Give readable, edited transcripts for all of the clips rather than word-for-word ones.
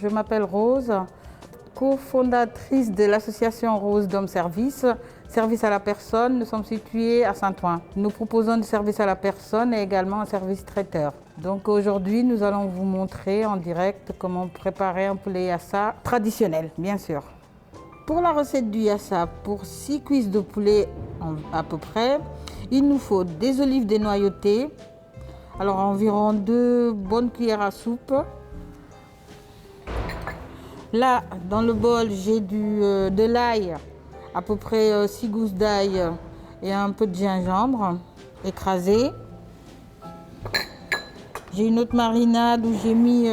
je m'appelle Rose, cofondatrice de l'association Rose Dom Service, service à la personne. Nous sommes situés à Saint-Ouen. Nous proposons du service à la personne et également un service traiteur. Donc aujourd'hui, nous allons vous montrer en direct comment préparer un poulet yassa traditionnel, bien sûr. Pour la recette du yassa, pour 6 cuisses de poulet à peu près, il nous faut des olives dénoyautées, alors environ 2 bonnes cuillères à soupe. Là, dans le bol, j'ai de l'ail, à peu près 6 gousses d'ail et un peu de gingembre écrasé. J'ai une autre marinade où j'ai mis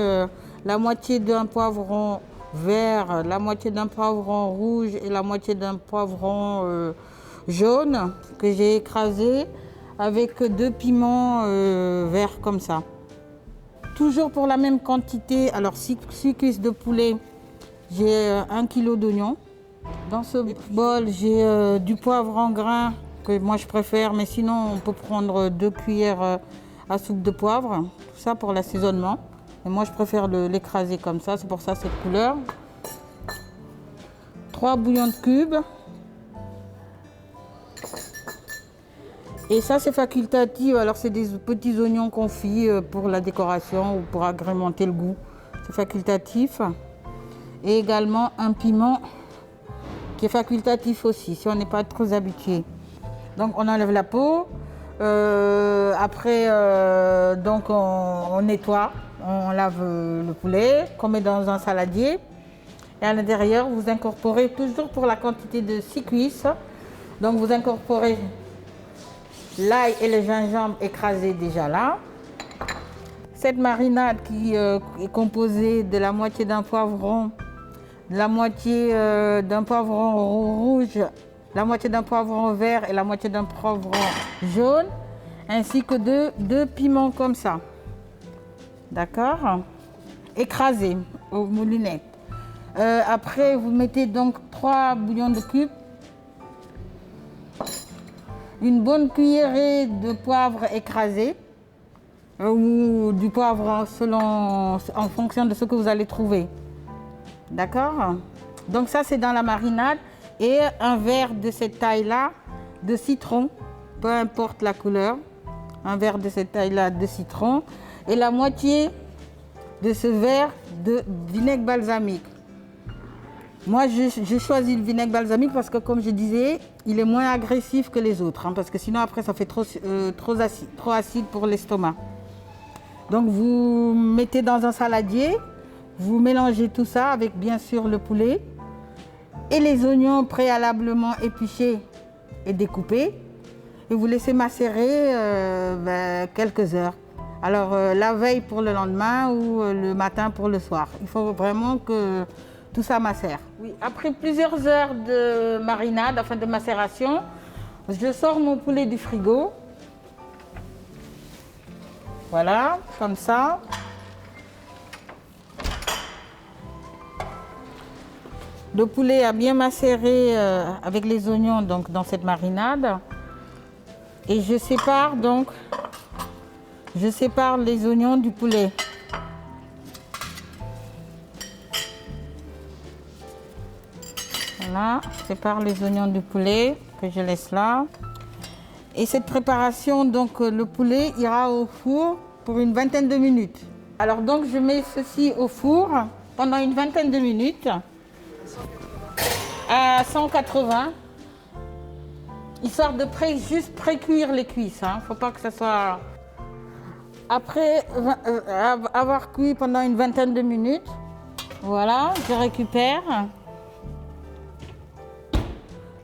la moitié d'un poivron vert, la moitié d'un poivron rouge et la moitié d'un poivron jaune que j'ai écrasé avec 2 piments verts comme ça. Toujours pour la même quantité, alors 6 cuisses de poulet, j'ai 1 kg d'oignons. Dans ce bol, j'ai du poivre en grains que moi je préfère, mais sinon on peut prendre 2 cuillères à soupe de poivre, tout ça pour l'assaisonnement. Et moi je préfère l'écraser comme ça, c'est pour ça cette couleur. 3 bouillons de cubes. Et ça c'est facultatif, alors c'est des petits oignons confits pour la décoration ou pour agrémenter le goût. C'est facultatif. Et également un piment qui est facultatif aussi, si on n'est pas trop habitué. Donc on enlève la peau. Après, donc on nettoie, on lave le poulet, qu'on met dans un saladier. Et à l'intérieur, vous incorporez, toujours pour la quantité de 6 cuisses, donc vous incorporez l'ail et le gingembre écrasés déjà là. Cette marinade qui est composée de la moitié d'un poivron, la moitié d'un poivron rouge, la moitié d'un poivron vert et la moitié d'un poivron jaune, ainsi que 2 piments comme ça. D'accord? Écrasés aux moulinettes. Après, vous mettez donc 3 bouillons de cubes, une bonne cuillerée de poivre écrasé, ou du poivre en fonction de ce que vous allez trouver. D'accord? Donc ça c'est dans la marinade. Et un verre de cette taille-là de citron, peu importe la couleur, un verre de cette taille-là de citron et la moitié de ce verre de vinaigre balsamique. Moi je choisis le vinaigre balsamique parce que comme je disais, il est moins agressif que les autres, parce que sinon après ça fait trop acide pour l'estomac. Donc vous mettez dans un saladier. Vous mélangez tout ça avec bien sûr le poulet et les oignons préalablement épluchés et découpés. Et vous laissez macérer quelques heures. Alors la veille pour le lendemain ou le matin pour le soir. Il faut vraiment que tout ça macère. Oui, après plusieurs heures de marinade, enfin de macération, je sors mon poulet du frigo. Voilà, comme ça. Le poulet a bien macéré avec les oignons donc, dans cette marinade. Et je sépare les oignons du poulet. Voilà, je sépare les oignons du poulet que je laisse là. Et cette préparation, donc le poulet ira au four pour une vingtaine de minutes. Alors donc je mets ceci au four pendant une vingtaine de minutes. À 180, histoire de juste pré-cuire les cuisses. Faut pas que ça soit... Après avoir cuit pendant une vingtaine de minutes, voilà, je récupère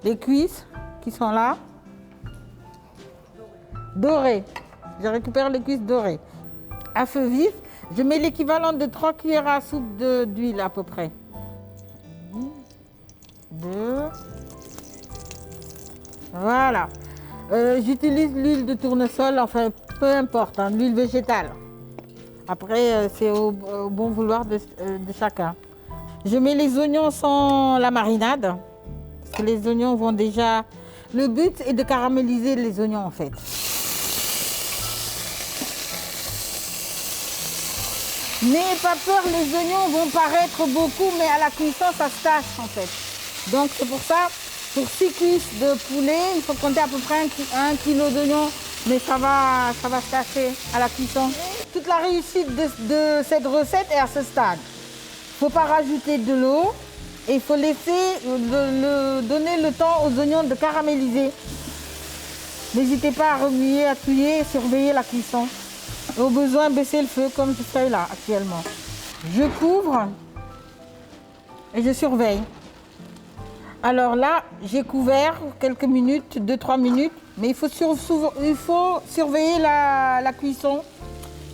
les cuisses qui sont là, dorées. Je récupère les cuisses dorées. À feu vif, je mets l'équivalent de 3 cuillères à soupe d'huile à peu près. 2. Voilà. J'utilise l'huile de tournesol, enfin peu importe, l'huile végétale. Après, c'est au bon vouloir de chacun. Je mets les oignons sans la marinade, parce que les oignons vont déjà... Le but est de caraméliser les oignons en fait. N'ayez pas peur, les oignons vont paraître beaucoup, mais à la cuisson, ça se tâche en fait. Donc c'est pour ça, pour 6 cuisses de poulet, il faut compter à peu près 1 kilo d'oignons, mais ça va se tâcher à la cuisson. Toute la réussite de cette recette est à ce stade. Il ne faut pas rajouter de l'eau et il faut laisser donner le temps aux oignons de caraméliser. N'hésitez pas à remuer, à touiller et surveiller la cuisson. Au besoin, baisser le feu comme je fais là actuellement. Je couvre et je surveille. Alors là, j'ai couvert quelques minutes, 2-3 minutes, mais il faut surveiller la cuisson.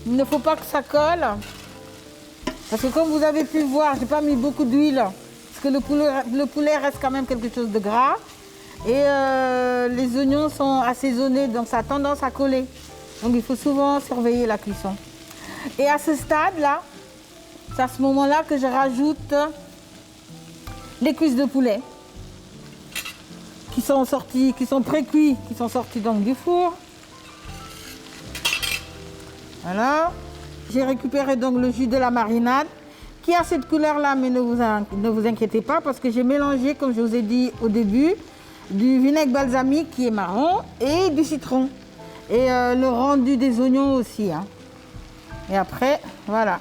Il ne faut pas que ça colle. Parce que comme vous avez pu voir, je n'ai pas mis beaucoup d'huile. Parce que le poulet reste quand même quelque chose de gras. Et les oignons sont assaisonnés, donc ça a tendance à coller. Donc il faut souvent surveiller la cuisson. Et à ce stade-là, c'est à ce moment-là que je rajoute les cuisses de poulet qui sont pré-cuits, qui sont sortis donc du four. Voilà. J'ai récupéré donc le jus de la marinade qui a cette couleur-là, mais ne vous inquiétez pas parce que j'ai mélangé, comme je vous ai dit au début, du vinaigre balsamique qui est marron et du citron. Et le rendu des oignons aussi. Hein. Et après, voilà.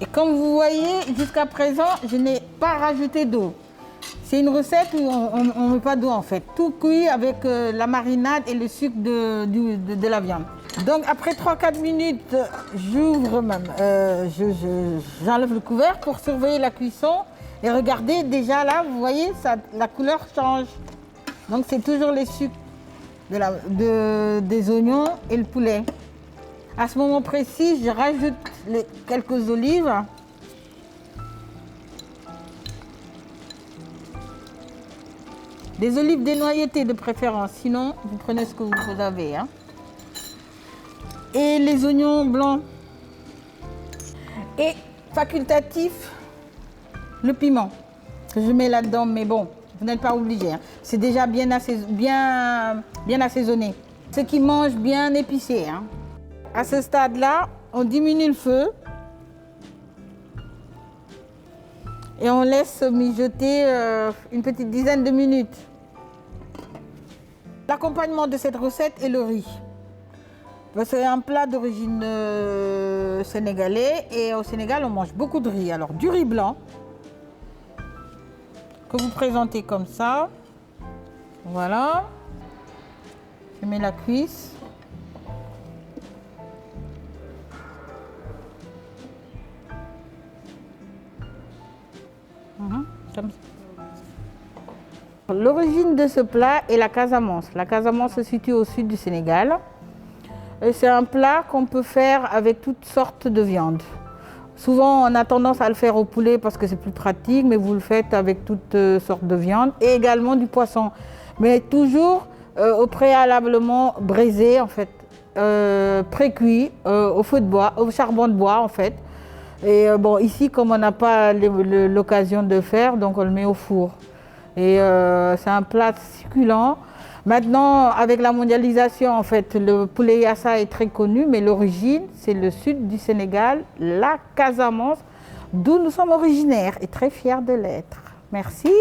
Et comme vous voyez, jusqu'à présent, je n'ai pas rajouté d'eau. C'est une recette où on ne met pas d'eau en fait. Tout cuit avec la marinade et le sucre de la viande. Donc après 3-4 minutes, j'ouvre même, j'enlève le couvercle pour surveiller la cuisson. Et regardez, déjà là, vous voyez, la couleur change. Donc c'est toujours les sucres des oignons et le poulet. À ce moment précis, je rajoute quelques olives. Des olives dénoyautées de préférence, sinon vous prenez ce que vous avez. Hein. Et les oignons blancs. Et facultatif, le piment que je mets là-dedans, mais bon, vous n'êtes pas obligé. Hein. C'est déjà bien assaisonné. Ceux qui mangent bien épicé. Hein. À ce stade-là, on diminue le feu et on laisse mijoter une petite dizaine de minutes. L'accompagnement de cette recette est le riz. C'est un plat d'origine sénégalaise et au Sénégal, on mange beaucoup de riz. Alors, du riz blanc que vous présentez comme ça. Voilà. Je mets la cuisse. Comme ça. L'origine de ce plat est la Casamance. La Casamance se situe au sud du Sénégal. Et c'est un plat qu'on peut faire avec toutes sortes de viandes. Souvent, on a tendance à le faire au poulet parce que c'est plus pratique, mais vous le faites avec toutes sortes de viandes et également du poisson. Mais toujours au préalablement braisé, en fait, pré-cuit, au feu de bois, au charbon de bois, en fait. Et bon, ici, comme on n'a pas l'occasion de faire, donc on le met au four. Et c'est un plat succulent. Maintenant, avec la mondialisation, en fait, le poulet yassa est très connu, mais l'origine, c'est le sud du Sénégal, la Casamance, d'où nous sommes originaires et très fiers de l'être. Merci.